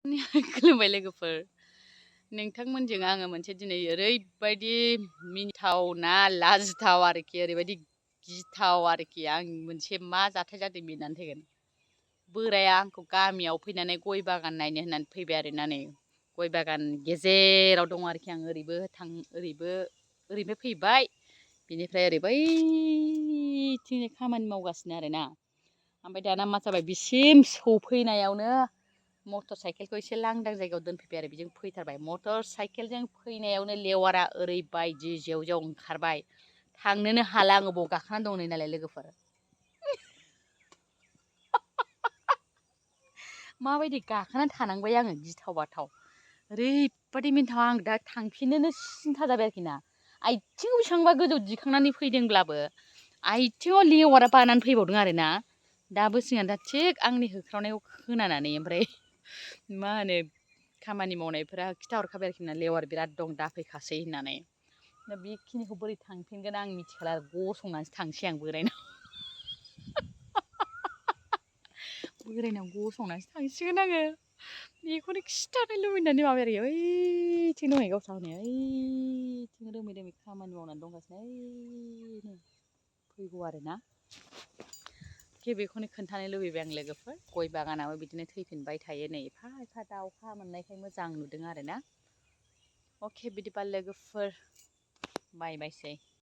खुलुमबाय लोगोफोर नोंथांमोनजों आङो मोनसे दिनै ओरैबायदि मिनिथावना लाजिथाव आरोखि ओरैबायदि गिथाव आरोखि आं मोनसे मा जाथाय जादों मिनिनानै थैगोन बोराया आंखौ गामियाव फैनानै गय बागान नायनो होननानै फैबाय आरोना नै गय बागान गेजेराव दं आरोखि आं ओरैबो फैबाय बिनिफ्राय ओरै बैथिं खामानि मावगासिनो आरोना ओमफ्राय दाना मा जाबाय बिसिम सफैनायावनो मटर साइकेलखौ एसे लांदां जायगायाव दोनफैबाय आरो बेजों फैथारबाय मटर साइकेलजों फैनायावनो लेवारा ओरैबायदि जेव जेव ओंखारबाय थांनोनो हाला आङो बाव गाखोनानै दं नै नालाय लोगोफोर माबायदि गाखोनानै थानांबाय आङो गिथाव बाथाव ओरैबायदि मिनिथाव आं दा थांफिननोनो सिन्था जाबाय आरोखि ना आथिङाव बेसेबांबा गोजौ दिखांनानै फैदोंब्लाबो आथिङाव लेवारा बानानै फैबावदों आरोना दाबो सिगां दा थिग आंनि होख्रावनायखौ खोनानानै ओमफ्राय मा होनो खामानि मावनायफोरा खिथाहरखाबाय आरोखि ना लेवार बिराद दं दाफैखासै होननानै दा बेखिनिखौ बोरै थांफिनगोन आं मिथिखाला आरो गसंनानैसो थांसै आं बोरायनाव गसंनानैसो थांसिगोन आङो बेखौनो खिथानो लुबैनानै माबाय आरोखि ओइथिं दंहै गावस्रा हनै ओइथिं रोमै रोमै खामानि मावनानै दंगासिनो ओइनो फैगौ आरोना बेखौनो खोन्थानो लुबैबाय आं लोगोफोर गय बागानाबो बिदिनो थैफिनबाय थायो नै एफा एफा दाउखा मोननायखाय मोजां नुदों आरोना अके बिदिबा लोगोफोर बाय बायसै